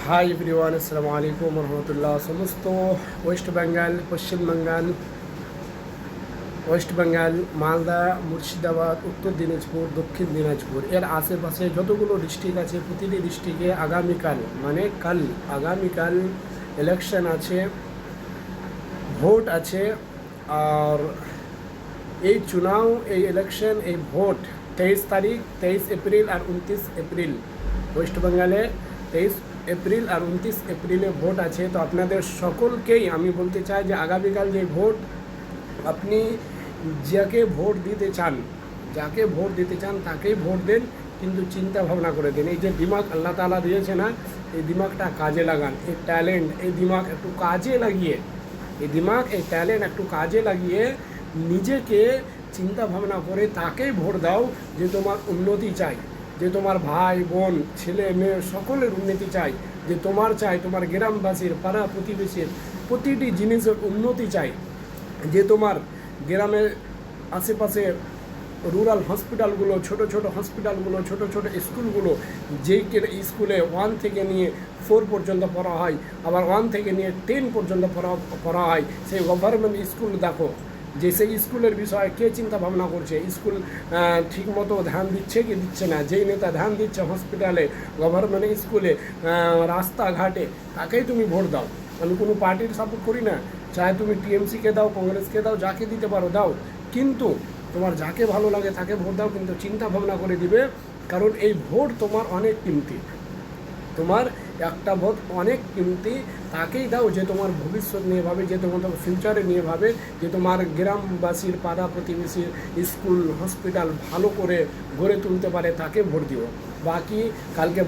Hi everyone, আসসালামু আলাইকুম রহমতুল্লাহ। সমস্ত ওয়েস্ট বেঙ্গল, পশ্চিম বেঙ্গল, ওয়েস্ট বেঙ্গল, মালদা, মুর্শিদাবাদ, উত্তর দিনাজপুর, দক্ষিণ দিনাজপুর এর আশেপাশে যতগুলো ডিস্ট্রিক্ট আছে প্রতিটি ডিস্ট্রিক্টে আগামীকাল মানে আগামীকাল ইলেকশন আছে, ভোট আছে। আর এই চুনাও, এই ইলেকশন, এই ভোট 23 তারিখ, 23 এপ্রিল আর 29 এপ্রিল ওয়েস্ট বেঙ্গলে 23 এপ্রিল আর 29 এপ্রিলে ভোট আছে। তো আপনাদের সকলকেই আমি বলতে চাই যে আগামীকাল যে ভোট, আপনি যাকে ভোট দিতে চান তাকেই ভোট দেন, কিন্তু চিন্তা ভাবনা করে দেন। এই যে দিমাগ আল্লাহ তাআলা দিয়েছে না, এই দিমাগটা কাজে লাগান। এই ট্যালেন্ট, এই দিমাগ একটু কাজে লাগিয়ে, এই ট্যালেন্ট একটু কাজে লাগিয়ে নিজেকে চিন্তা ভাবনা করে তাকেই ভোট দাও যে তোমার উন্নতি চাই, যে তোমার ভাই বোন ছেলে মেয়ে সকলের উন্নতি চাই, যে তোমার গ্রামবাসীর পাড়া প্রতিবেশীর প্রতিটি জিনিসের উন্নতি চাই, যে তোমার গ্রামের আশেপাশে রুরাল হসপিটালগুলো, ছোট হসপিটালগুলো, ছোট স্কুলগুলো, যেই স্কুলে 1 থেকে নিয়ে 4 পর্যন্ত পড়া হয়, আবার 1 থেকে নিয়ে 10 পর্যন্ত পড়া হয়, সেই গভর্নমেন্ট স্কুল দেখো যে সেই স্কুলের বিষয়ে কে চিন্তা ভাবনা করছে, স্কুল ঠিকমতো ধ্যান দিচ্ছে কি দিচ্ছে না। যেই নেতা ধ্যান দিচ্ছে হসপিটালে, গভর্নমেন্ট স্কুলে, রাস্তাঘাটে, তাকেই তুমি ভোট দাও। আমি কোনো পার্টির সাপোর্ট করি না, চাहे তুমি টিএমসিকে দাও, কংগ্রেসকে দাও, যাকে দিতে পারো দাও, কিন্তু তোমার যাকে ভালো লাগে তাকে ভোট দাও, কিন্তু চিন্তা ভাবনা করে দিবে। কারণ এই ভোট তোমার অনেক কিমতি, তোমার একটা ভোট অনেক কিমতি। তাকেই দাও যে তোমার ভবিষ্যৎ নিয়ে ভাবে, যে তোমার ফিউচারে নিয়ে ভাবে, যে তোমার গ্রামবাসীর পাড়া প্রতিবেশীর স্কুল হসপিটাল ভালো করে গড়ে তুলতে পারে, তাকে ভোট দিও। বাকি কালকে